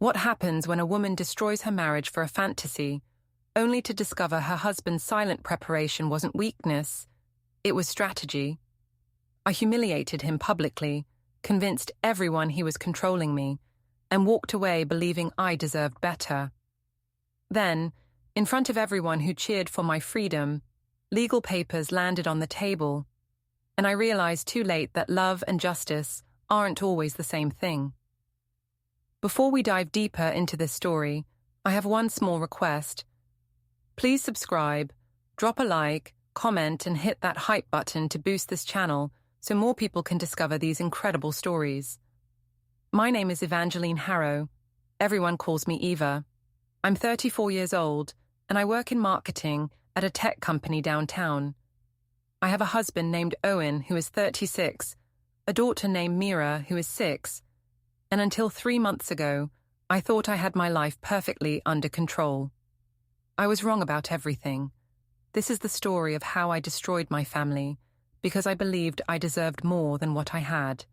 What happens when a woman destroys her marriage for a fantasy, only to discover her husband's silent preparation wasn't weakness, it was strategy? I humiliated him publicly, convinced everyone he was controlling me, and walked away believing I deserved better. Then, in front of everyone who cheered for my freedom, legal papers landed on the table, and I realized too late that love and justice aren't always the same thing. Before we dive deeper into this story, I have one small request. Please subscribe, drop a like, comment, and hit that hype button to boost this channel so more people can discover these incredible stories. My name is Evangeline Harrow. Everyone calls me Eva. I'm 34 years old, and I work in marketing at a tech company downtown. I have a husband named Owen, who is 36, a daughter named Mira, who is 6, and until 3 months ago, I thought I had my life perfectly under control. I was wrong about everything. This is the story of how I destroyed my family, because I believed I deserved more than what I had.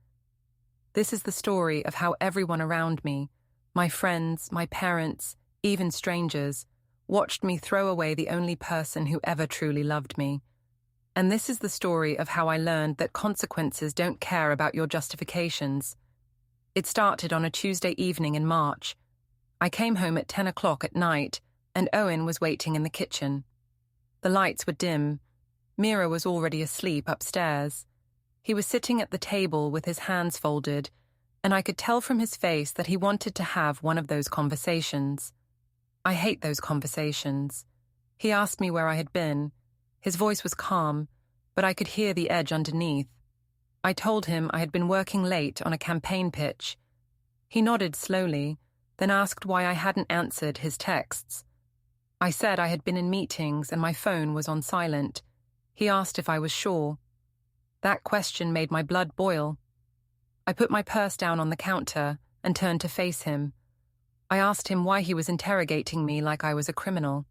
This is the story of how everyone around me, my friends, my parents, even strangers, watched me throw away the only person who ever truly loved me. And this is the story of how I learned that consequences don't care about your justifications. It started on a Tuesday evening in March. I came home at 10 o'clock at night, and Owen was waiting in the kitchen. The lights were dim. Mira was already asleep upstairs. He was sitting at the table with his hands folded, and I could tell from his face that he wanted to have one of those conversations. I hate those conversations. He asked me where I had been. His voice was calm, but I could hear the edge underneath. I told him I had been working late on a campaign pitch. He nodded slowly, then asked why I hadn't answered his texts. I said I had been in meetings and my phone was on silent. He asked if I was sure. That question made my blood boil. I put my purse down on the counter and turned to face him. I asked him why he was interrogating me like I was a criminal.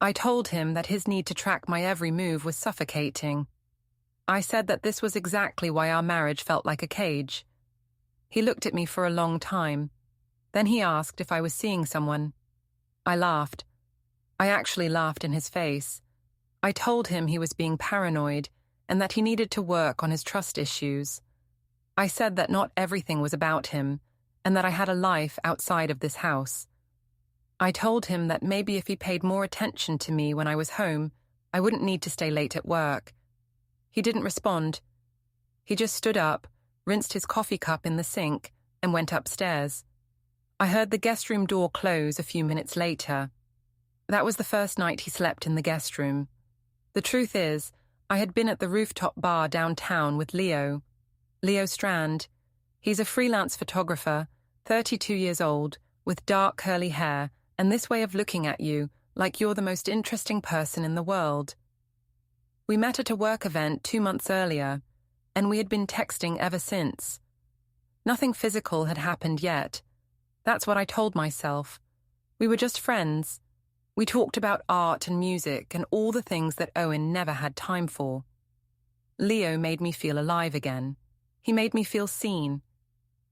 I told him that his need to track my every move was suffocating. I said that this was exactly why our marriage felt like a cage. He looked at me for a long time. Then he asked if I was seeing someone. I laughed. I actually laughed in his face. I told him he was being paranoid and that he needed to work on his trust issues. I said that not everything was about him and that I had a life outside of this house. I told him that maybe if he paid more attention to me when I was home, I wouldn't need to stay late at work. He didn't respond. He just stood up, rinsed his coffee cup in the sink, and went upstairs. I heard the guest room door close a few minutes later. That was the first night he slept in the guest room. The truth is, I had been at the rooftop bar downtown with Leo Strand. He's a freelance photographer, 32 years old, with dark curly hair, and this way of looking at you like you're the most interesting person in the world. We met at a work event 2 months earlier, and we had been texting ever since. Nothing physical had happened yet. That's what I told myself. We were just friends. We talked about art and music and all the things that Owen never had time for. Leo made me feel alive again. He made me feel seen.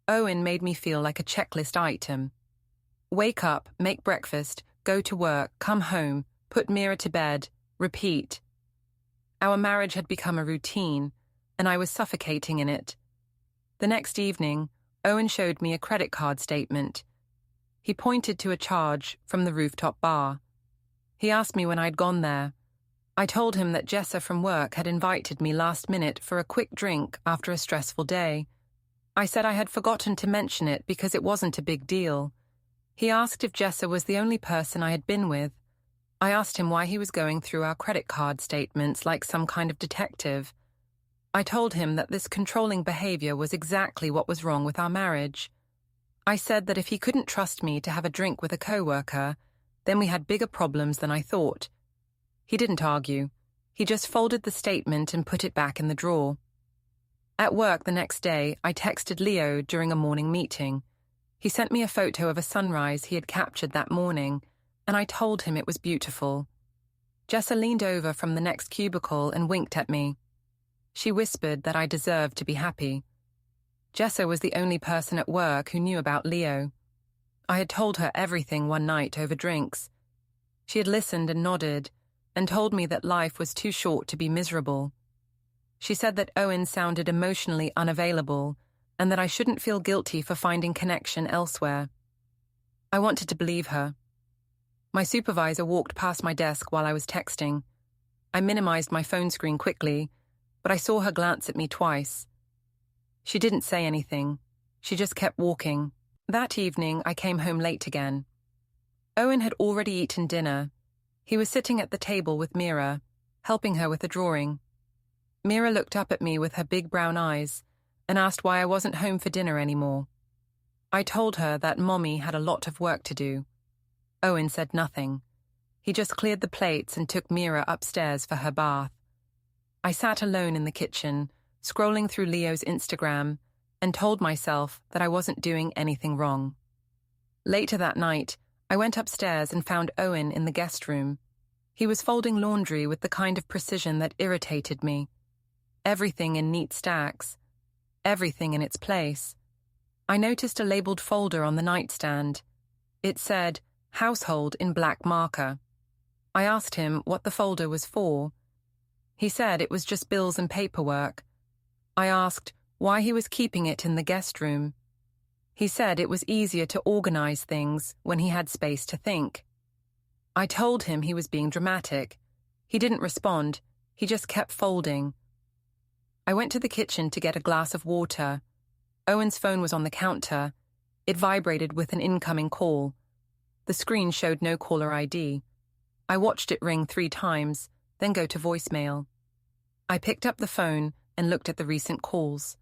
Owen made me feel like a checklist item. Wake up, make breakfast, go to work, come home, put Mira to bed, repeat. Our marriage had become a routine, and I was suffocating in it. The next evening, Owen showed me a credit card statement. He pointed to a charge from the rooftop bar. He asked me when I'd gone there. I told him that Jessa from work had invited me last minute for a quick drink after a stressful day. I said I had forgotten to mention it because it wasn't a big deal. He asked if Jessa was the only person I had been with. I asked him why he was going through our credit card statements like some kind of detective. I told him that this controlling behavior was exactly what was wrong with our marriage. I said that if he couldn't trust me to have a drink with a coworker, then we had bigger problems than I thought. He didn't argue. He just folded the statement and put it back in the drawer. At work the next day, I texted Leo during a morning meeting. He sent me a photo of a sunrise he had captured that morning, and I told him it was beautiful. Jessa leaned over from the next cubicle and winked at me. She whispered that I deserved to be happy. Jessa was the only person at work who knew about Leo. I had told her everything one night over drinks. She had listened and nodded, and told me that life was too short to be miserable. She said that Owen sounded emotionally unavailable, and that I shouldn't feel guilty for finding connection elsewhere. I wanted to believe her. My supervisor walked past my desk while I was texting. I minimized my phone screen quickly, but I saw her glance at me twice. She didn't say anything. She just kept walking. That evening, I came home late again. Owen had already eaten dinner. He was sitting at the table with Mira, helping her with a drawing. Mira looked up at me with her big brown eyes and asked why I wasn't home for dinner anymore. I told her that Mommy had a lot of work to do. Owen said nothing. He just cleared the plates and took Mira upstairs for her bath. I sat alone in the kitchen, scrolling through Leo's Instagram, and told myself that I wasn't doing anything wrong. Later that night, I went upstairs and found Owen in the guest room. He was folding laundry with the kind of precision that irritated me. Everything in neat stacks. Everything in its place. I noticed a labeled folder on the nightstand. It said, "Household" in black marker. I asked him what the folder was for. He said it was just bills and paperwork. I asked why he was keeping it in the guest room. He said it was easier to organize things when he had space to think. I told him he was being dramatic. He didn't respond. He just kept folding. I went to the kitchen to get a glass of water. Owen's phone was on the counter. It vibrated with an incoming call. The screen showed no caller ID. I watched it ring 3 times, then go to voicemail. I picked up the phone and looked at the recent calls.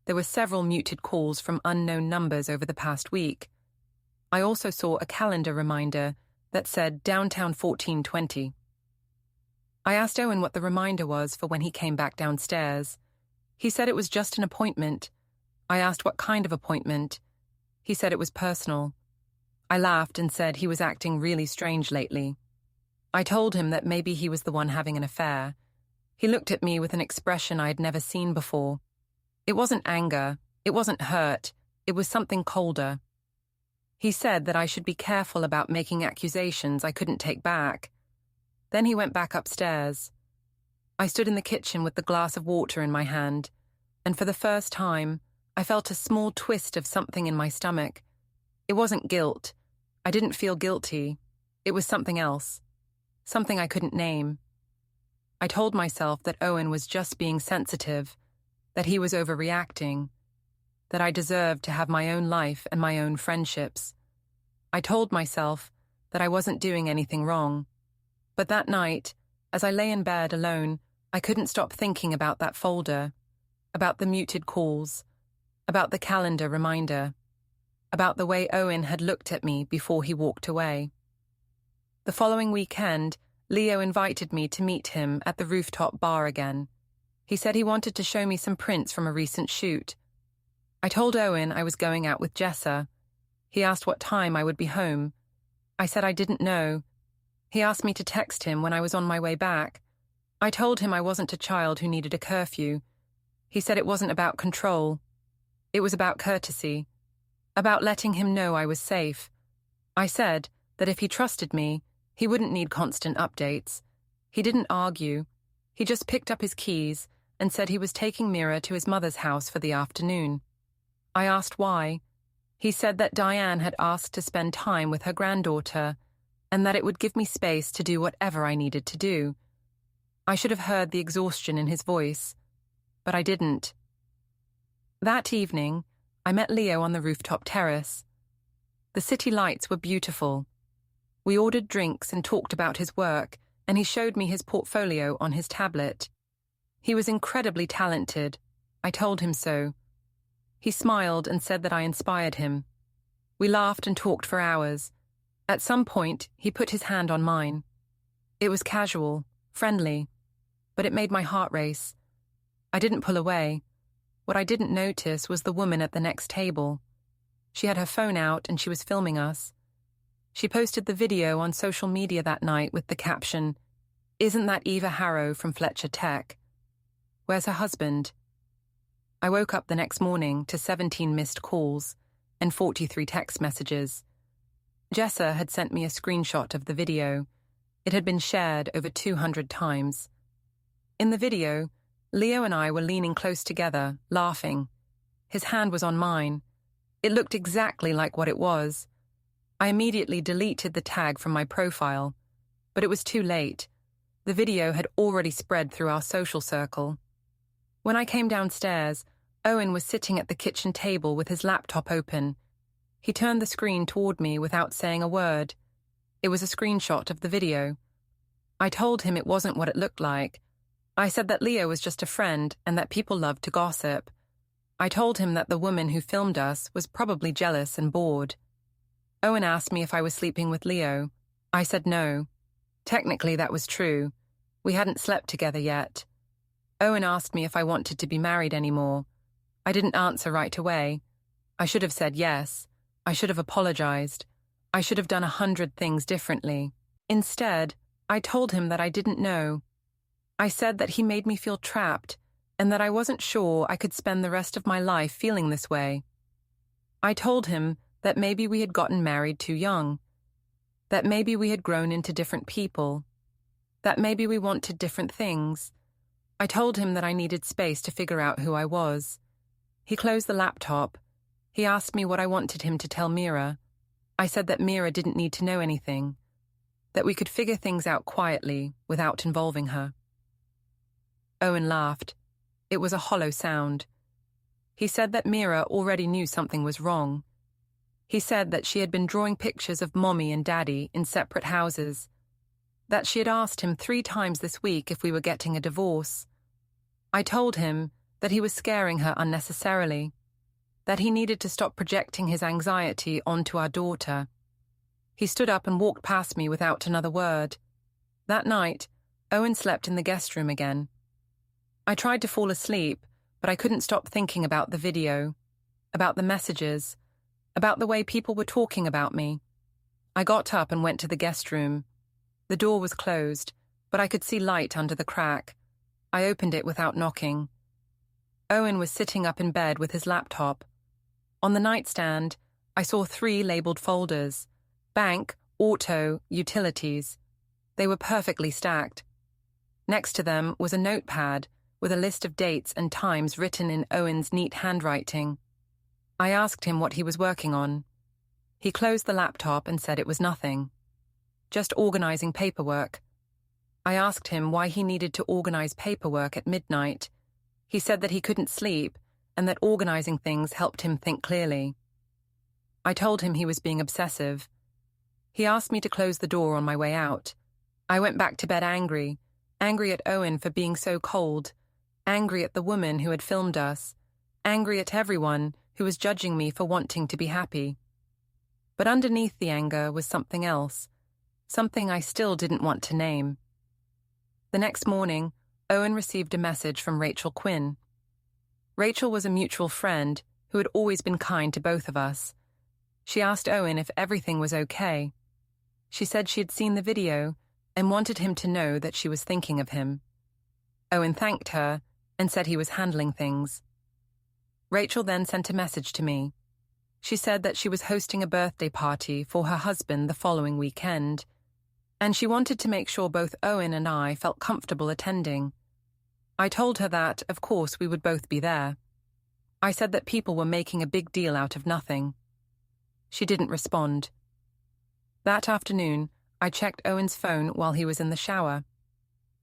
There were several muted calls from unknown numbers over the past week. I also saw a calendar reminder that said downtown 1420. I asked Owen what the reminder was for when he came back downstairs. He said it was just an appointment. I asked what kind of appointment. He said it was personal. I laughed and said he was acting really strange lately. I told him that maybe he was the one having an affair. He looked at me with an expression I had never seen before. It wasn't anger, it wasn't hurt, it was something colder. He said that I should be careful about making accusations I couldn't take back. Then he went back upstairs. I stood in the kitchen with the glass of water in my hand, and for the first time, I felt a small twist of something in my stomach. It wasn't guilt. I didn't feel guilty. It was something else. Something I couldn't name. I told myself that Owen was just being sensitive, that he was overreacting, that I deserved to have my own life and my own friendships. I told myself that I wasn't doing anything wrong. But that night, as I lay in bed alone, I couldn't stop thinking about that folder, about the muted calls, about the calendar reminder, about the way Owen had looked at me before he walked away. The following weekend, Leo invited me to meet him at the rooftop bar again. He said he wanted to show me some prints from a recent shoot. I told Owen I was going out with Jessa. He asked what time I would be home. I said I didn't know. He asked me to text him when I was on my way back. I told him I wasn't a child who needed a curfew. He said it wasn't about control. It was about courtesy, about letting him know I was safe. I said that if he trusted me, he wouldn't need constant updates. He didn't argue. He just picked up his keys and said he was taking Mira to his mother's house for the afternoon. I asked why. He said that Diane had asked to spend time with her granddaughter, and that it would give me space to do whatever I needed to do. I should have heard the exhaustion in his voice, but I didn't. That evening, I met Leo on the rooftop terrace. The city lights were beautiful. We ordered drinks and talked about his work, and he showed me his portfolio on his tablet. He was incredibly talented. I told him so. He smiled and said that I inspired him. We laughed and talked for hours. At some point, he put his hand on mine. It was casual, friendly, but it made my heart race. I didn't pull away. What I didn't notice was the woman at the next table. She had her phone out and she was filming us. She posted the video on social media that night with the caption, "Isn't that Eva Harrow from Fletcher Tech? Where's her husband?" I woke up the next morning to 17 missed calls. and 43 text messages. Jessa had sent me a screenshot of the video. It had been shared over 200 times. In the video, Leo and I were leaning close together, laughing. His hand was on mine. It looked exactly like what it was. I immediately deleted the tag from my profile, but it was too late. The video had already spread through our social circle. When I came downstairs, Owen was sitting at the kitchen table with his laptop open. He turned the screen toward me without saying a word. It was a screenshot of the video. I told him it wasn't what it looked like. I said that Leo was just a friend and that people loved to gossip. I told him that the woman who filmed us was probably jealous and bored. Owen asked me if I was sleeping with Leo. I said no. Technically, that was true. We hadn't slept together yet. Owen asked me if I wanted to be married anymore. I didn't answer right away. I should have said yes. I should have apologized. I should have done 100 things differently. Instead, I told him that I didn't know. I said that he made me feel trapped and that I wasn't sure I could spend the rest of my life feeling this way. I told him that maybe we had gotten married too young, that maybe we had grown into different people, that maybe we wanted different things. I told him that I needed space to figure out who I was. He closed the laptop. He asked me what I wanted him to tell Mira. I said that Mira didn't need to know anything, that we could figure things out quietly without involving her. Owen laughed. It was a hollow sound. He said that Mira already knew something was wrong. He said that she had been drawing pictures of Mommy and Daddy in separate houses, that she had asked him 3 times this week if we were getting a divorce. I told him that he was scaring her unnecessarily, that he needed to stop projecting his anxiety onto our daughter. He stood up and walked past me without another word. That night, Owen slept in the guest room again. I tried to fall asleep, but I couldn't stop thinking about the video, about the messages, about the way people were talking about me. I got up and went to the guest room. The door was closed, but I could see light under the crack. I opened it without knocking. Owen was sitting up in bed with his laptop. On the nightstand, I saw 3 labeled folders: bank, auto, utilities. They were perfectly stacked. Next to them was a notepad with a list of dates and times written in Owen's neat handwriting. I asked him what he was working on. He closed the laptop and said it was nothing. Just organizing paperwork. I asked him why he needed to organize paperwork at midnight. He said that he couldn't sleep and that organizing things helped him think clearly. I told him he was being obsessive. He asked me to close the door on my way out. I went back to bed angry at Owen for being so cold, angry at the woman who had filmed us, angry at everyone who was judging me for wanting to be happy. But underneath the anger was something else, something I still didn't want to name. The next morning, Owen received a message from Rachel Quinn. Rachel was a mutual friend who had always been kind to both of us. She asked Owen if everything was okay. She said she had seen the video and wanted him to know that she was thinking of him. Owen thanked her and said he was handling things. Rachel then sent a message to me. She said that she was hosting a birthday party for her husband the following weekend, and she wanted to make sure both Owen and I felt comfortable attending. I told her that, of course, we would both be there. I said that people were making a big deal out of nothing. She didn't respond. That afternoon, I checked Owen's phone while he was in the shower.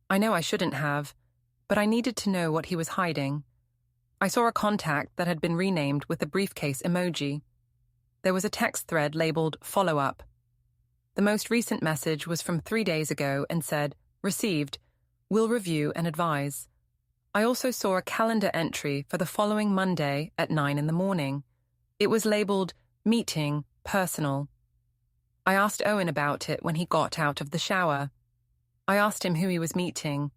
I know I shouldn't have, but I needed to know what he was hiding. I saw a contact that had been renamed with a briefcase emoji. There was a text thread labeled "Follow Up." The most recent message was from 3 days ago and said, "Received. Will review and advise." I also saw a calendar entry for the following Monday at 9 in the morning. It was labeled "Meeting, Personal." I asked Owen about it when he got out of the shower. I asked him who he was meeting.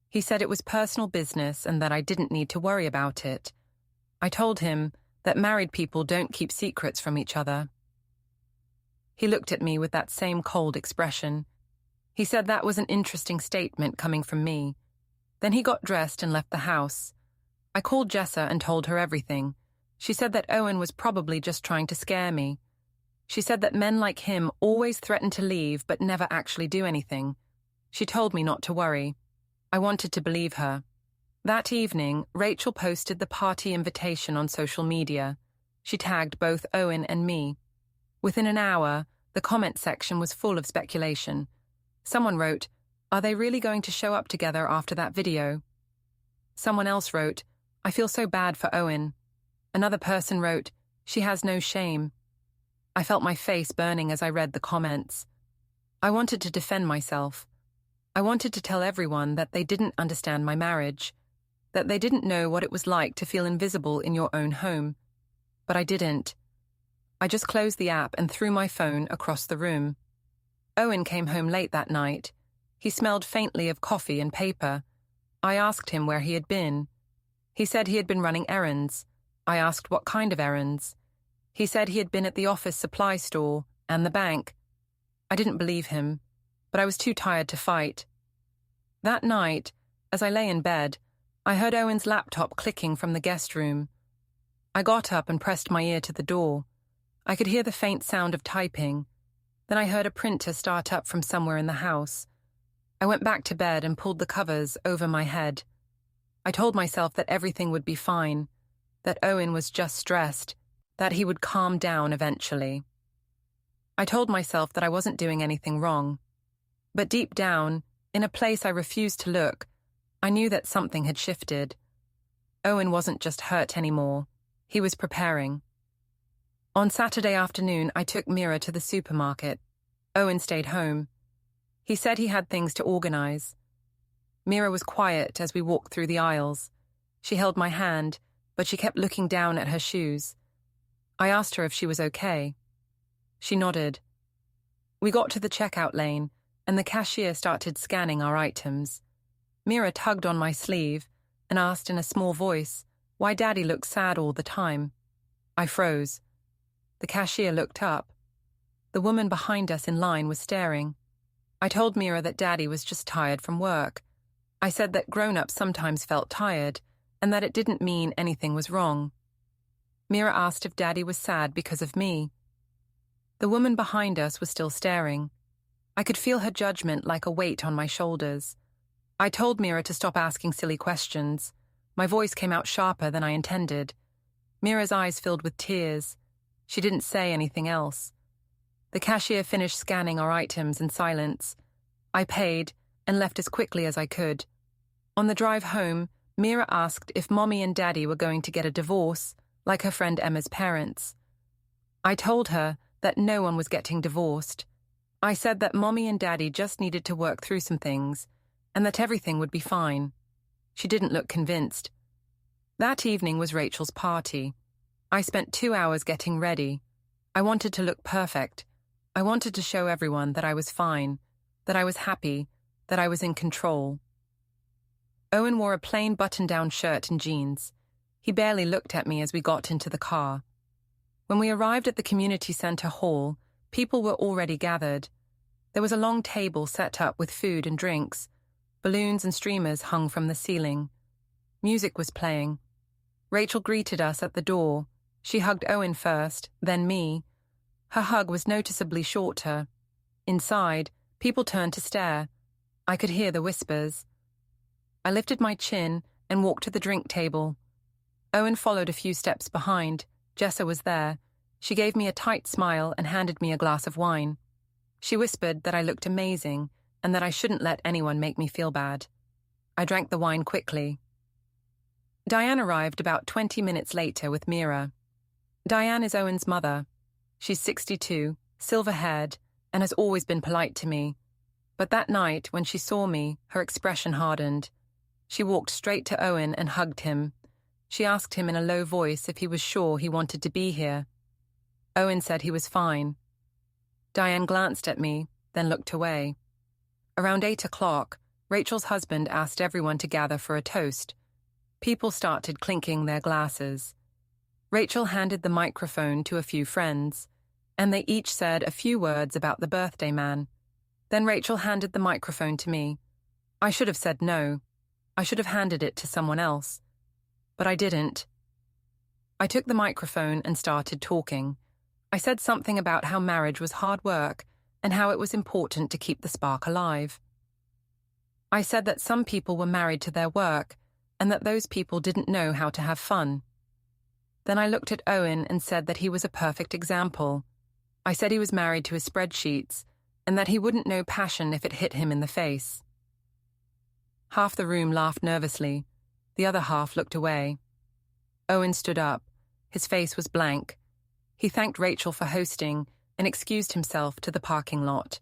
He said it was personal business and that I didn't need to worry about it. I told him that married people don't keep secrets from each other. He looked at me with that same cold expression. He said that was an interesting statement coming from me. Then he got dressed and left the house. I called Jessa and told her everything. She said that Owen was probably just trying to scare me. She said that men like him always threaten to leave but never actually do anything. She told me not to worry. I wanted to believe her. That evening, Rachel posted the party invitation on social media. She tagged both Owen and me. Within an hour, the comment section was full of speculation. Someone wrote, "Are they really going to show up together after that video?" Someone else wrote, "I feel so bad for Owen." Another person wrote, "She has no shame." I felt my face burning as I read the comments. I wanted to defend myself. I wanted to tell everyone that they didn't understand my marriage, that they didn't know what it was like to feel invisible in your own home. But I didn't. I just closed the app and threw my phone across the room. Owen came home late that night. He smelled faintly of coffee and paper. I asked him where he had been. He said he had been running errands. I asked what kind of errands. He said he had been at the office supply store and the bank. I didn't believe him, but I was too tired to fight. That night, as I lay in bed, I heard Owen's laptop clicking from the guest room. I got up and pressed my ear to the door. I could hear the faint sound of typing. Then I heard a printer start up from somewhere in the house. I went back to bed and pulled the covers over my head. I told myself that everything would be fine, that Owen was just stressed, that he would calm down eventually. I told myself that I wasn't doing anything wrong. But deep down, in a place I refused to look, I knew that something had shifted. Owen wasn't just hurt anymore. He was preparing. On Saturday afternoon, I took Mira to the supermarket. Owen stayed home. He said he had things to organize. Mira was quiet as we walked through the aisles. She held my hand, but she kept looking down at her shoes. I asked her if she was okay. She nodded. We got to the checkout lane, and the cashier started scanning our items. Mira tugged on my sleeve and asked in a small voice why Daddy looked sad all the time. I froze. The cashier looked up. The woman behind us in line was staring. I told Mira that Daddy was just tired from work. I said that grown-ups sometimes felt tired, and that it didn't mean anything was wrong. Mira asked if Daddy was sad because of me. The woman behind us was still staring. I could feel her judgment like a weight on my shoulders. I told Mira to stop asking silly questions. My voice came out sharper than I intended. Mira's eyes filled with tears. She didn't say anything else. The cashier finished scanning our items in silence. I paid and left as quickly as I could. On the drive home, Mira asked if Mommy and Daddy were going to get a divorce, like her friend Emma's parents. I told her that no one was getting divorced. I said that Mommy and Daddy just needed to work through some things, and that everything would be fine. She didn't look convinced. That evening was Rachel's party. I spent 2 hours getting ready. I wanted to look perfect. I wanted to show everyone that I was fine, that I was happy, that I was in control. Owen wore a plain button-down shirt and jeans. He barely looked at me as we got into the car. When we arrived at the community center hall, people were already gathered. There was a long table set up with food and drinks. Balloons and streamers hung from the ceiling. Music was playing. Rachel greeted us at the door. She hugged Owen first, then me. Her hug was noticeably shorter. Inside, people turned to stare. I could hear the whispers. I lifted my chin and walked to the drink table. Owen followed a few steps behind. Jessa was there. She gave me a tight smile and handed me a glass of wine. She whispered that I looked amazing and that I shouldn't let anyone make me feel bad. I drank the wine quickly. Diane arrived about 20 minutes later with Mira. Diane is Owen's mother. She's 62, silver-haired, and has always been polite to me. But that night, when she saw me, her expression hardened. She walked straight to Owen and hugged him. She asked him in a low voice if he was sure he wanted to be here. Owen said he was fine. Diane glanced at me, then looked away. Around 8 o'clock, Rachel's husband asked everyone to gather for a toast. People started clinking their glasses. Rachel handed the microphone to a few friends, and they each said a few words about the birthday man. Then Rachel handed the microphone to me. I should have said no. I should have handed it to someone else. But I didn't. I took the microphone and started talking. I said something about how marriage was hard work and how it was important to keep the spark alive. I said that some people were married to their work and that those people didn't know how to have fun. Then I looked at Owen and said that he was a perfect example. I said he was married to his spreadsheets and that he wouldn't know passion if it hit him in the face. Half the room laughed nervously. The other half looked away. Owen stood up. His face was blank. He thanked Rachel for hosting and excused himself to the parking lot.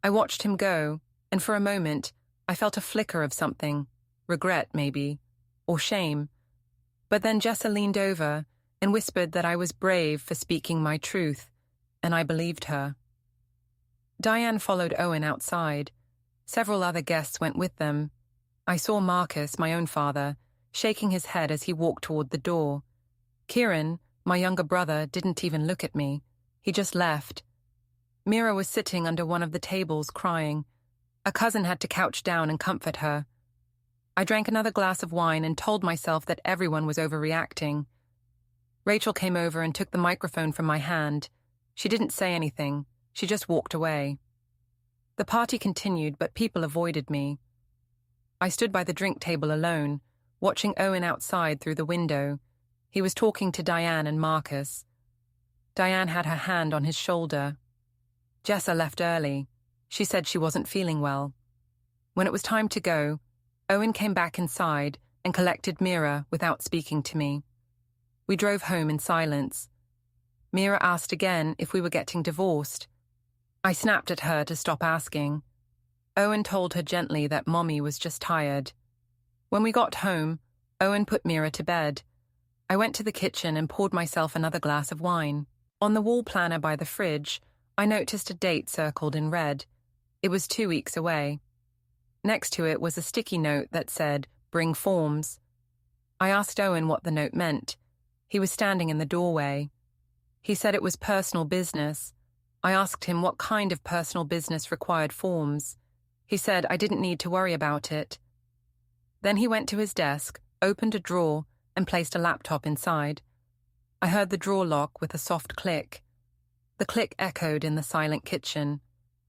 I watched him go, and for a moment, I felt a flicker of something, regret maybe, or shame. But then Jessa leaned over and whispered that I was brave for speaking my truth, and I believed her. Diane followed Owen outside. Several other guests went with them. I saw Marcus, my own father, shaking his head as he walked toward the door. Kieran, my younger brother, didn't even look at me. He just left. Mira was sitting under one of the tables crying. A cousin had to couch down and comfort her. I drank another glass of wine and told myself that everyone was overreacting. Rachel came over and took the microphone from my hand. She didn't say anything. She just walked away. The party continued, but people avoided me. I stood by the drink table alone, watching Owen outside through the window. He was talking to Diane and Marcus. Diane had her hand on his shoulder. Jessa left early. She said she wasn't feeling well. When it was time to go, Owen came back inside and collected Mira without speaking to me. We drove home in silence. Mira asked again if we were getting divorced. I snapped at her to stop asking. Owen told her gently that Mommy was just tired. When we got home, Owen put Mira to bed. I went to the kitchen and poured myself another glass of wine. On the wall planner by the fridge, I noticed a date circled in red. It was 2 weeks away. Next to it was a sticky note that said, "Bring forms." I asked Owen what the note meant. He was standing in the doorway. He said it was personal business. I asked him what kind of personal business required forms. He said I didn't need to worry about it. Then he went to his desk, opened a drawer, and placed a laptop inside. I heard the drawer lock with a soft click. The click echoed in the silent kitchen.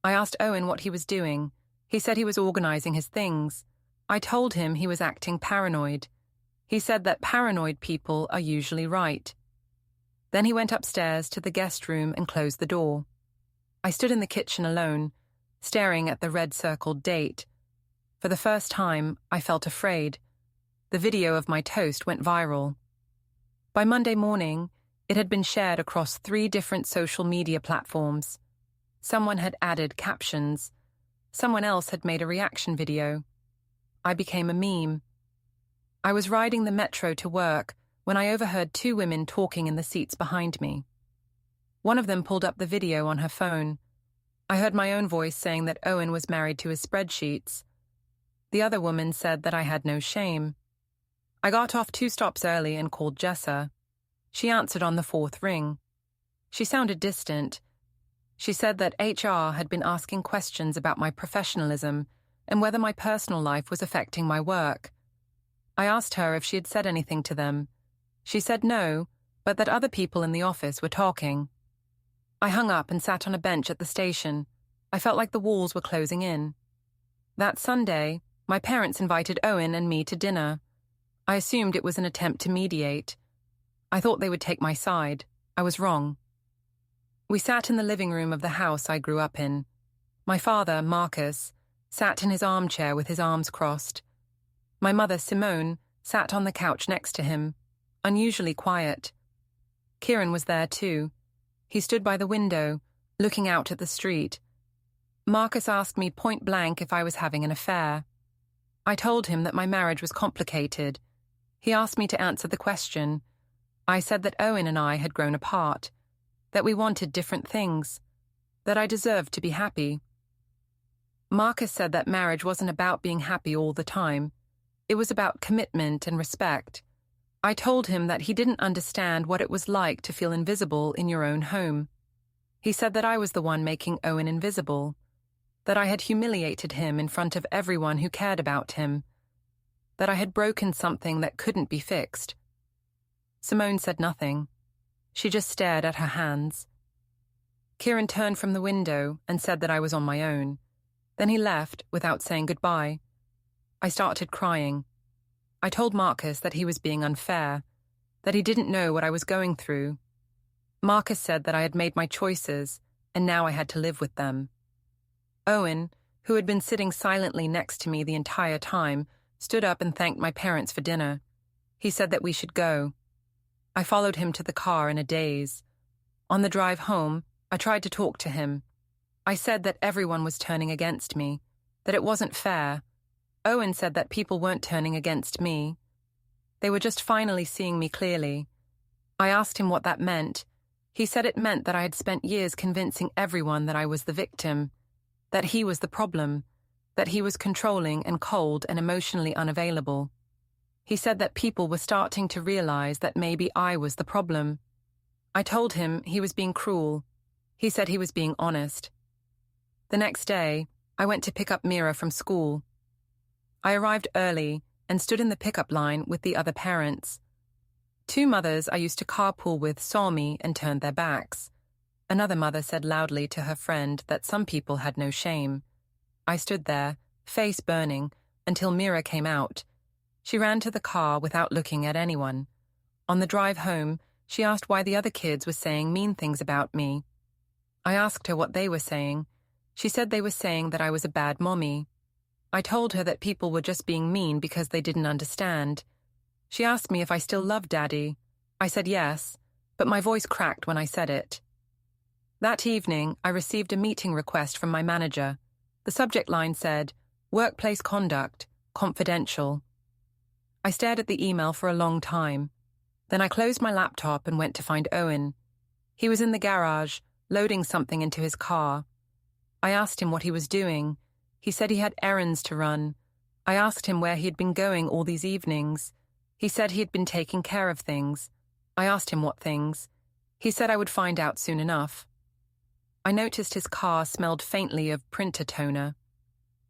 I asked Owen what he was doing. He said he was organizing his things. I told him he was acting paranoid. He said that paranoid people are usually right. Then he went upstairs to the guest room and closed the door. I stood in the kitchen alone, staring at the red-circled date. For the first time, I felt afraid. The video of my toast went viral. By Monday morning, it had been shared across 3 different social media platforms. Someone had added captions. Someone else had made a reaction video. I became a meme. I was riding the metro to work when I overheard 2 women talking in the seats behind me. One of them pulled up the video on her phone. I heard my own voice saying that Owen was married to his spreadsheets. The other woman said that I had no shame. I got off 2 stops early and called Jessa. She answered on the 4th ring. She sounded distant. She said that HR had been asking questions about my professionalism and whether my personal life was affecting my work. I asked her if she had said anything to them. She said no, but that other people in the office were talking. I hung up and sat on a bench at the station. I felt like the walls were closing in. That Sunday, my parents invited Owen and me to dinner. I assumed it was an attempt to mediate. I thought they would take my side. I was wrong. We sat in the living room of the house I grew up in. My father, Marcus, sat in his armchair with his arms crossed. My mother, Simone, sat on the couch next to him, unusually quiet. Kieran was there too. He stood by the window, looking out at the street. Marcus asked me point blank if I was having an affair. I told him that my marriage was complicated. He asked me to answer the question. I said that Owen and I had grown apart, that we wanted different things, that I deserved to be happy. Marcus said that marriage wasn't about being happy all the time. It was about commitment and respect. I told him that he didn't understand what it was like to feel invisible in your own home. He said that I was the one making Owen invisible, that I had humiliated him in front of everyone who cared about him, that I had broken something that couldn't be fixed. Simone said nothing. She just stared at her hands. Kieran turned from the window and said that I was on my own. Then he left without saying goodbye. I started crying. I told Marcus that he was being unfair, that he didn't know what I was going through. Marcus said that I had made my choices, and now I had to live with them. Owen, who had been sitting silently next to me the entire time, stood up and thanked my parents for dinner. He said that we should go. I followed him to the car in a daze. On the drive home, I tried to talk to him. I said that everyone was turning against me, that it wasn't fair. Owen said that people weren't turning against me. They were just finally seeing me clearly. I asked him what that meant. He said it meant that I had spent years convincing everyone that I was the victim, that he was the problem, that he was controlling and cold and emotionally unavailable. He said that people were starting to realize that maybe I was the problem. I told him he was being cruel. He said he was being honest. The next day, I went to pick up Mira from school. I arrived early and stood in the pickup line with the other parents. 2 mothers I used to carpool with saw me and turned their backs. Another mother said loudly to her friend that some people had no shame. I stood there, face burning, until Mira came out. She ran to the car without looking at anyone. On the drive home, she asked why the other kids were saying mean things about me. I asked her what they were saying. She said they were saying that I was a bad mommy. I told her that people were just being mean because they didn't understand. She asked me if I still loved Daddy. I said yes, but my voice cracked when I said it. That evening, I received a meeting request from my manager. The subject line said, "Workplace conduct, confidential." I stared at the email for a long time. Then I closed my laptop and went to find Owen. He was in the garage, loading something into his car. I asked him what he was doing. He said he had errands to run. I asked him where he had been going all these evenings. He said he had been taking care of things. I asked him what things. He said I would find out soon enough. I noticed his car smelled faintly of printer toner.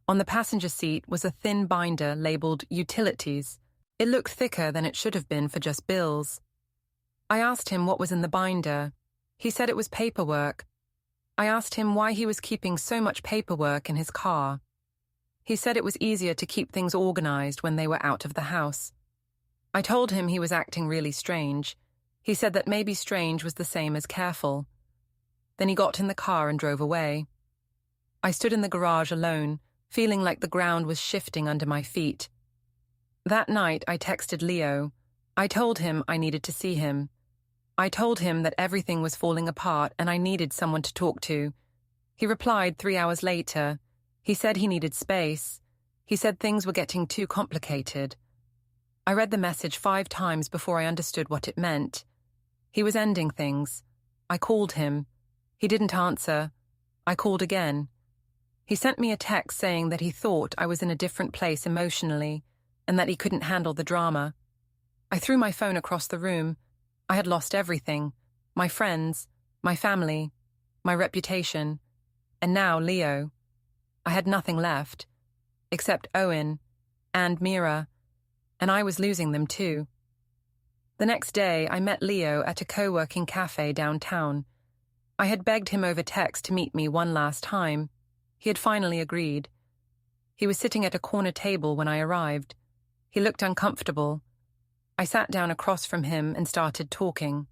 On the passenger seat was a thin binder labeled Utilities. It looked thicker than it should have been for just bills. I asked him what was in the binder. He said it was paperwork. I asked him why he was keeping so much paperwork in his car. He said it was easier to keep things organized when they were out of the house. I told him he was acting really strange. He said that maybe strange was the same as careful. Then he got in the car and drove away. I stood in the garage alone, feeling like the ground was shifting under my feet. That night, I texted Leo. I told him I needed to see him. I told him that everything was falling apart and I needed someone to talk to. He replied 3 hours later. He said he needed space. He said things were getting too complicated. I read the message 5 times before I understood what it meant. He was ending things. I called him. He didn't answer. I called again. He sent me a text saying that he thought I was in a different place emotionally and that he couldn't handle the drama. I threw my phone across the room. I had lost everything. My friends, my family, my reputation, and now Leo. I had nothing left, except Owen and Mira, and I was losing them too. The next day, I met Leo at a co-working cafe downtown. I had begged him over text to meet me one last time. He had finally agreed. He was sitting at a corner table when I arrived. He looked uncomfortable. I sat down across from him and started talking.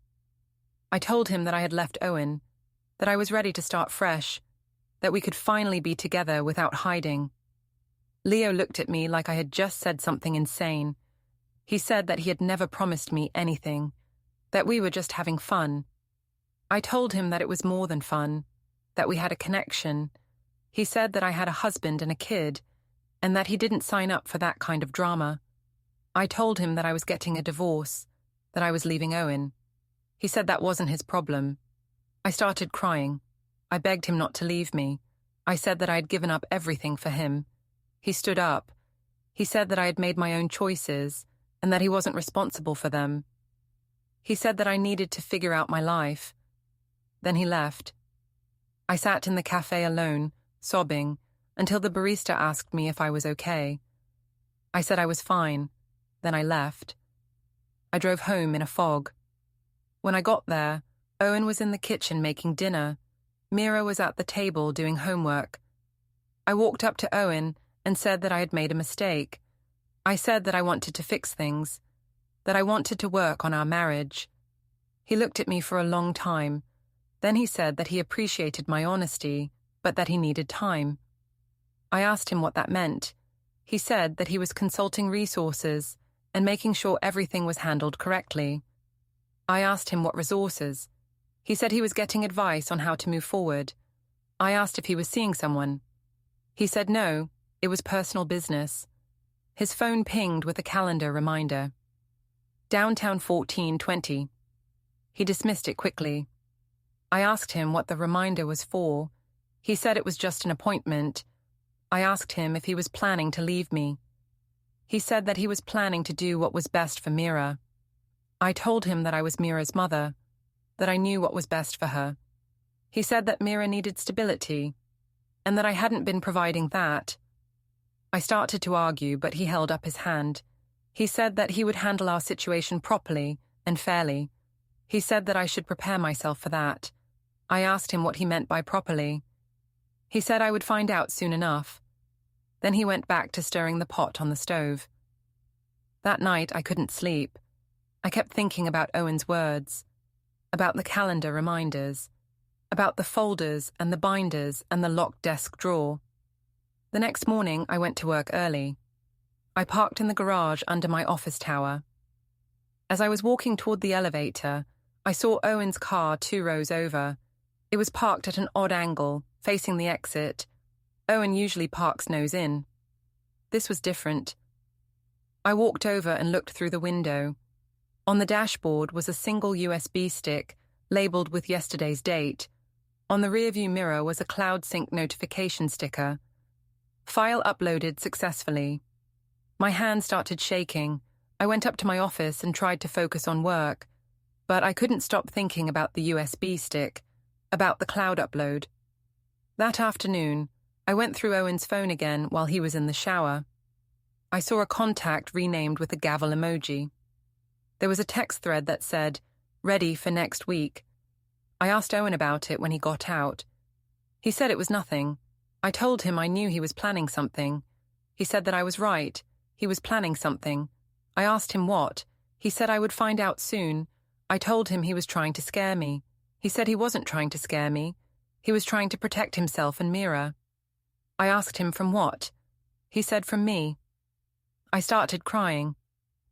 I told him that I had left Owen, that I was ready to start fresh, that we could finally be together without hiding. Leo looked at me like I had just said something insane. He said that he had never promised me anything, that we were just having fun. I told him that it was more than fun, that we had a connection. He said that I had a husband and a kid, and that he didn't sign up for that kind of drama. I told him that I was getting a divorce, that I was leaving Owen. He said that wasn't his problem. I started crying. I begged him not to leave me. I said that I had given up everything for him. He stood up. He said that I had made my own choices, and that he wasn't responsible for them. He said that I needed to figure out my life. Then he left. I sat in the cafe alone, sobbing, until the barista asked me if I was okay. I said I was fine. Then I left. I drove home in a fog. When I got there, Owen was in the kitchen making dinner. Mira was at the table doing homework. I walked up to Owen and said that I had made a mistake. I said that I wanted to fix things, that I wanted to work on our marriage. He looked at me for a long time. Then he said that he appreciated my honesty, but that he needed time. I asked him what that meant. He said that he was consulting resources and making sure everything was handled correctly. I asked him what resources. He said he was getting advice on how to move forward. I asked if he was seeing someone. He said no, it was personal business. His phone pinged with a calendar reminder. Downtown 1420. He dismissed it quickly. I asked him what the reminder was for. He said it was just an appointment. I asked him if he was planning to leave me. He said that he was planning to do what was best for Mira. I told him that I was Mira's mother, that I knew what was best for her. He said that Mira needed stability, and that I hadn't been providing that. I started to argue, but he held up his hand. He said that he would handle our situation properly and fairly. He said that I should prepare myself for that. I asked him what he meant by properly. He said I would find out soon enough. Then he went back to stirring the pot on the stove. That night I couldn't sleep. I kept thinking about Owen's words, about the calendar reminders, about the folders and the binders and the locked desk drawer. The next morning I went to work early. I parked in the garage under my office tower. As I was walking toward the elevator, I saw Owen's car 2 rows over. It was parked at an odd angle, facing the exit. Owen usually parks nose in. This was different. I walked over and looked through the window. On the dashboard was a single USB stick, labeled with yesterday's date. On the rearview mirror was a cloud sync notification sticker. File uploaded successfully. My hand started shaking. I went up to my office and tried to focus on work, but I couldn't stop thinking about the USB stick, about the cloud upload. That afternoon, I went through Owen's phone again while he was in the shower. I saw a contact renamed with a gavel emoji. There was a text thread that said, "Ready for next week." I asked Owen about it when he got out. He said it was nothing. I told him I knew he was planning something. He said that I was right. He was planning something. I asked him what. He said I would find out soon. I told him he was trying to scare me. He said he wasn't trying to scare me. He was trying to protect himself and Mira. I asked him from what? He said from me. I started crying.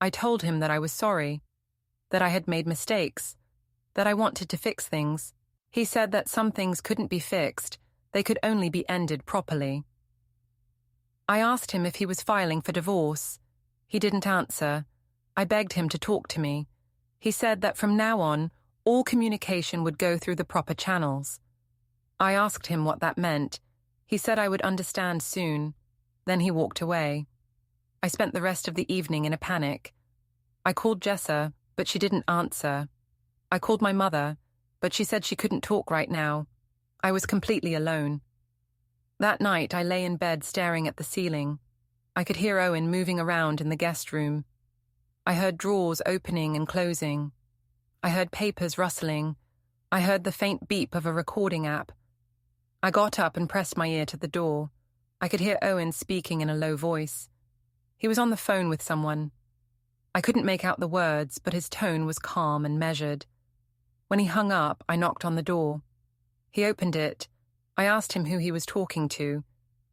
I told him that I was sorry, that I had made mistakes, that I wanted to fix things. He said that some things couldn't be fixed, they could only be ended properly. I asked him if he was filing for divorce. He didn't answer. I begged him to talk to me. He said that from now on, all communication would go through the proper channels. I asked him what that meant. He said I would understand soon. Then he walked away. I spent the rest of the evening in a panic. I called Jessa, but she didn't answer. I called my mother, but she said she couldn't talk right now. I was completely alone. That night I lay in bed staring at the ceiling. I could hear Owen moving around in the guest room. I heard drawers opening and closing. I heard papers rustling. I heard the faint beep of a recording app. I got up and pressed my ear to the door. I could hear Owen speaking in a low voice. He was on the phone with someone. I couldn't make out the words, but his tone was calm and measured. When he hung up, I knocked on the door. He opened it. I asked him who he was talking to.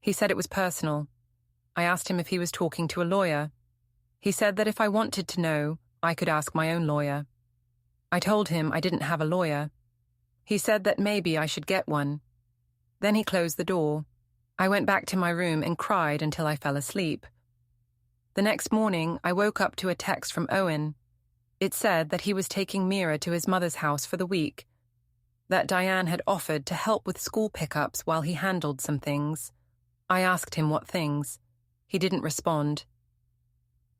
He said it was personal. I asked him if he was talking to a lawyer. He said that if I wanted to know, I could ask my own lawyer. I told him I didn't have a lawyer. He said that maybe I should get one. Then he closed the door. I went back to my room and cried until I fell asleep. The next morning, I woke up to a text from Owen. It said that he was taking Mira to his mother's house for the week, that Diane had offered to help with school pickups while he handled some things. I asked him what things. He didn't respond.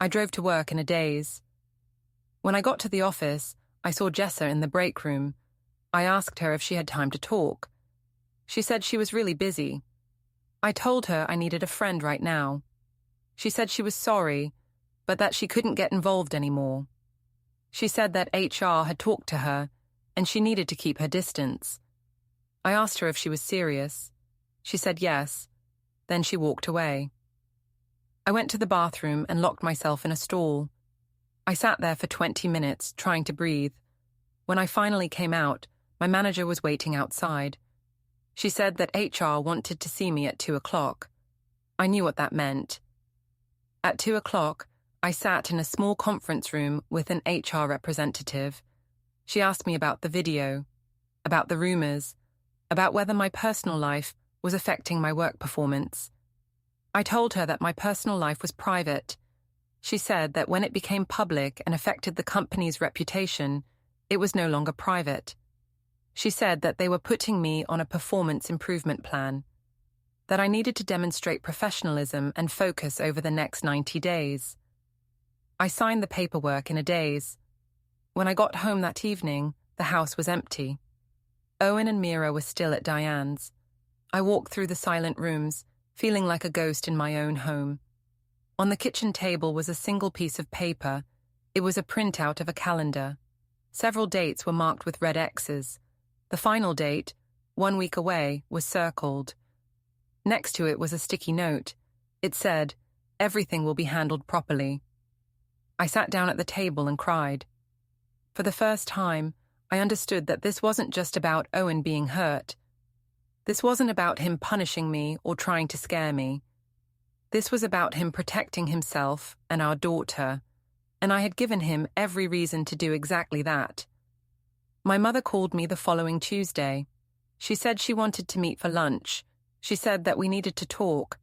I drove to work in a daze. When I got to the office, I saw Jessa in the break room. I asked her if she had time to talk. She said she was really busy. I told her I needed a friend right now. She said she was sorry, but that she couldn't get involved anymore. She said that HR had talked to her and she needed to keep her distance. I asked her if she was serious. She said yes. Then she walked away. I went to the bathroom and locked myself in a stall. I sat there for 20 minutes, trying to breathe. When I finally came out, my manager was waiting outside. She said that HR wanted to see me at 2 o'clock. I knew what that meant. At 2 o'clock, I sat in a small conference room with an HR representative. She asked me about the video, about the rumors, about whether my personal life was affecting my work performance. I told her that my personal life was private. She said that when it became public and affected the company's reputation, it was no longer private. She said that they were putting me on a performance improvement plan, that I needed to demonstrate professionalism and focus over the next 90 days. I signed the paperwork in a daze. When I got home that evening, the house was empty. Owen and Mira were still at Diane's. I walked through the silent rooms, feeling like a ghost in my own home. On the kitchen table was a single piece of paper. It was a printout of a calendar. Several dates were marked with red X's. The final date, 1 week away, was circled. Next to it was a sticky note. It said, "Everything will be handled properly." I sat down at the table and cried. For the first time, I understood that this wasn't just about Owen being hurt. This wasn't about him punishing me or trying to scare me. This was about him protecting himself and our daughter, and I had given him every reason to do exactly that. My mother called me the following Tuesday. She said she wanted to meet for lunch. She said that we needed to talk.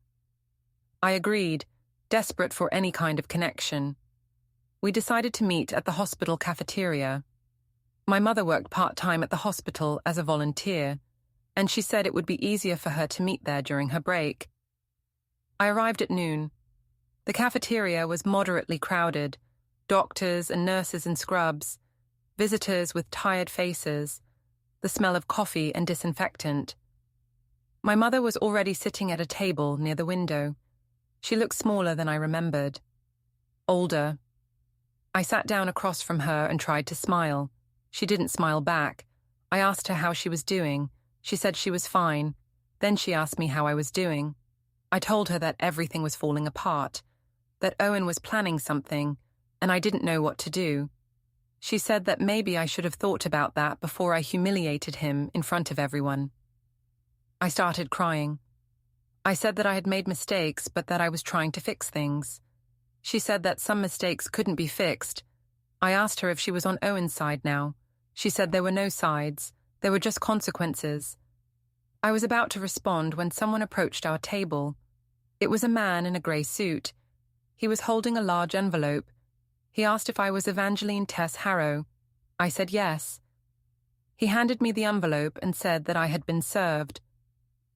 I agreed, desperate for any kind of connection. We decided to meet at the hospital cafeteria. My mother worked part-time at the hospital as a volunteer, and she said it would be easier for her to meet there during her break. I arrived at noon. The cafeteria was moderately crowded, doctors and nurses in scrubs, visitors with tired faces, the smell of coffee and disinfectant. My mother was already sitting at a table near the window. She looked smaller than I remembered. Older. I sat down across from her and tried to smile. She didn't smile back. I asked her how she was doing. She said she was fine. Then she asked me how I was doing. I told her that everything was falling apart, that Owen was planning something, and I didn't know what to do. She said that maybe I should have thought about that before I humiliated him in front of everyone. I started crying. I said that I had made mistakes, but that I was trying to fix things. She said that some mistakes couldn't be fixed. I asked her if she was on Owen's side now. She said there were no sides. There were just consequences. I was about to respond when someone approached our table. It was a man in a grey suit. He was holding a large envelope. He asked if I was Evangeline Harrow. I said yes. He handed me the envelope and said that I had been served.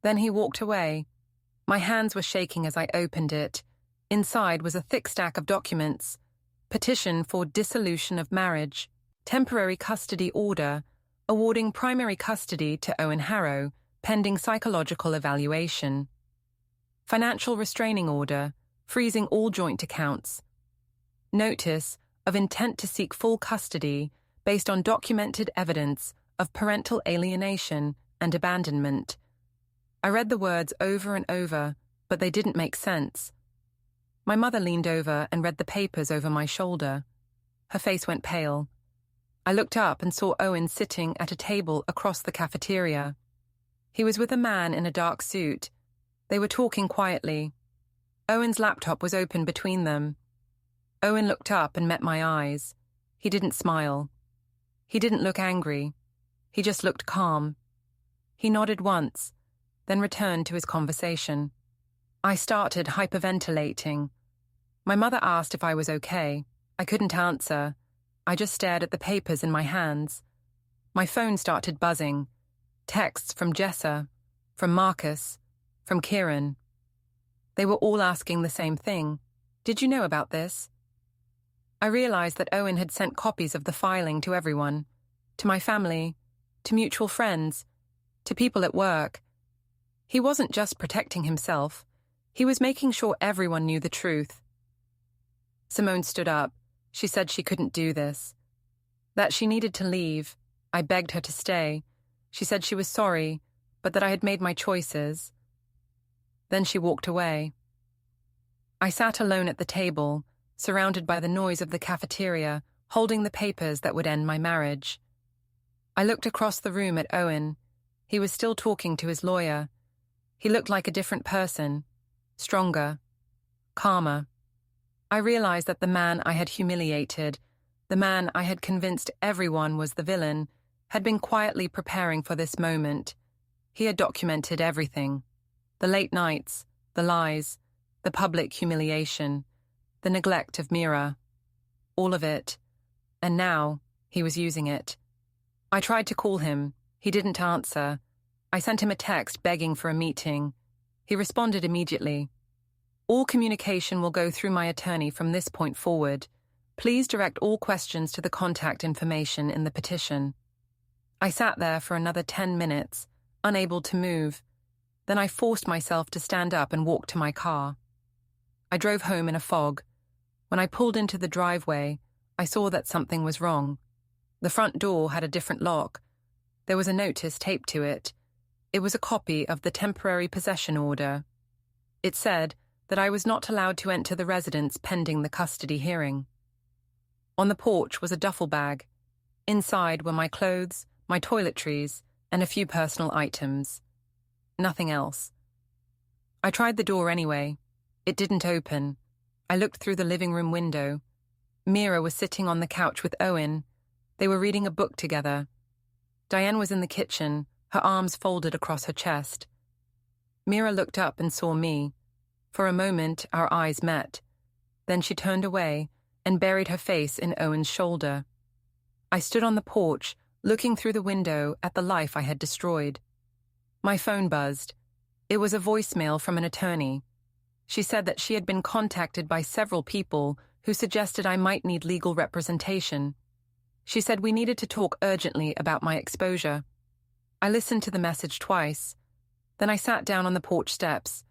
Then he walked away. My hands were shaking as I opened it. Inside was a thick stack of documents. Petition for dissolution of marriage. Temporary custody order, awarding primary custody to Owen Harrow, pending psychological evaluation. Financial restraining order, freezing all joint accounts. Notice of intent to seek full custody based on documented evidence of parental alienation and abandonment. I read the words over and over, but they didn't make sense. My mother leaned over and read the papers over my shoulder. Her face went pale. I looked up and saw Owen sitting at a table across the cafeteria. He was with a man in a dark suit. They were talking quietly. Owen's laptop was open between them. Owen looked up and met my eyes. He didn't smile. He didn't look angry. He just looked calm. He nodded once, then returned to his conversation. I started hyperventilating. My mother asked if I was okay. I couldn't answer. I just stared at the papers in my hands. My phone started buzzing. Texts from Jessa, from Marcus, from Kieran. They were all asking the same thing. Did you know about this? I realized that Owen had sent copies of the filing to everyone, to my family, to mutual friends, to people at work. He wasn't just protecting himself. He was making sure everyone knew the truth. Simone stood up. She said she couldn't do this. That she needed to leave. I begged her to stay. She said she was sorry, but that I had made my choices. Then she walked away. I sat alone at the table, surrounded by the noise of the cafeteria, holding the papers that would end my marriage. I looked across the room at Owen. He was still talking to his lawyer. He looked like a different person, stronger, calmer. I realized that the man I had humiliated, the man I had convinced everyone was the villain, had been quietly preparing for this moment. He had documented everything. The late nights, the lies, the public humiliation, the neglect of Mira. All of it. And now, he was using it. I tried to call him. He didn't answer. I sent him a text begging for a meeting. He responded immediately. All communication will go through my attorney from this point forward. Please direct all questions to the contact information in the petition. I sat there for another 10 minutes, unable to move. Then I forced myself to stand up and walk to my car. I drove home in a fog. When I pulled into the driveway, I saw that something was wrong. The front door had a different lock. There was a notice taped to it. It was a copy of the temporary possession order. It said that I was not allowed to enter the residence pending the custody hearing. On the porch was a duffel bag. Inside were my clothes, my toiletries, and a few personal items. Nothing else. I tried the door anyway. It didn't open. I looked through the living room window. Mira was sitting on the couch with Owen. They were reading a book together. Diane was in the kitchen, her arms folded across her chest. Mira looked up and saw me. For a moment, our eyes met. Then she turned away and buried her face in Owen's shoulder. I stood on the porch, looking through the window at the life I had destroyed. My phone buzzed. It was a voicemail from an attorney. She said that she had been contacted by several people who suggested I might need legal representation. She said we needed to talk urgently about my exposure. I listened to the message twice. Then I sat down on the porch steps.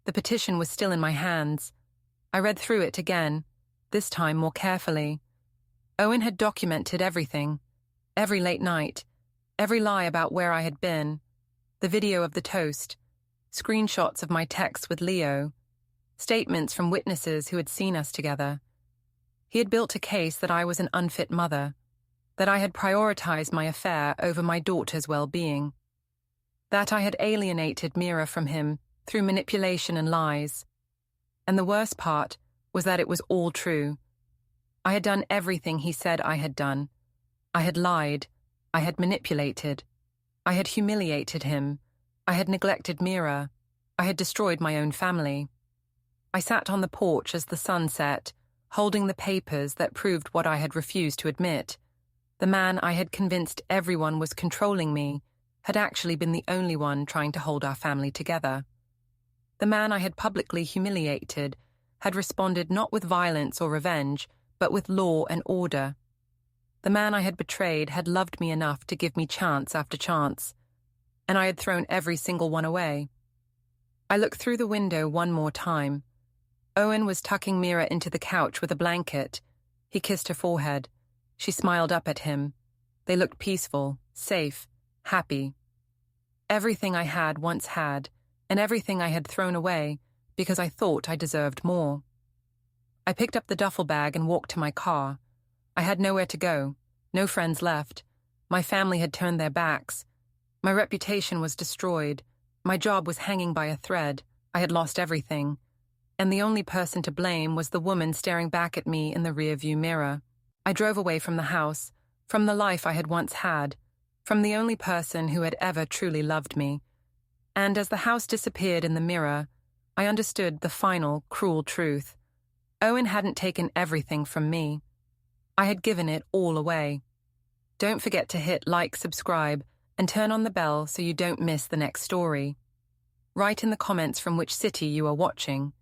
The petition was still in my hands. I read through it again, this time more carefully. Owen had documented everything. Every late night. Every lie about where I had been. The video of the toast. Screenshots of my texts with Leo. Statements from witnesses who had seen us together. He had built a case that I was an unfit mother, that I had prioritized my affair over my daughter's well-being, that I had alienated Mira from him through manipulation and lies. And the worst part was that it was all true. I had done everything he said I had done. I had lied. I had manipulated. I had humiliated him. I had neglected Mira. I had destroyed my own family. I sat on the porch as the sun set, holding the papers that proved what I had refused to admit. The man I had convinced everyone was controlling me had actually been the only one trying to hold our family together. The man I had publicly humiliated had responded not with violence or revenge, but with law and order. The man I had betrayed had loved me enough to give me chance after chance, and I had thrown every single one away. I looked through the window one more time. Owen was tucking Mira into the couch with a blanket. He kissed her forehead. She smiled up at him. They looked peaceful, safe, happy. Everything I had once had, and everything I had thrown away because I thought I deserved more. I picked up the duffel bag and walked to my car. I had nowhere to go, no friends left. My family had turned their backs. My reputation was destroyed. My job was hanging by a thread. I had lost everything. And the only person to blame was the woman staring back at me in the rearview mirror. I drove away from the house, from the life I had once had, from the only person who had ever truly loved me. And as the house disappeared in the mirror, I understood the final, cruel truth. Owen hadn't taken everything from me. I had given it all away. Don't forget to hit like, subscribe, and turn on the bell so you don't miss the next story. Write in the comments from which city you are watching.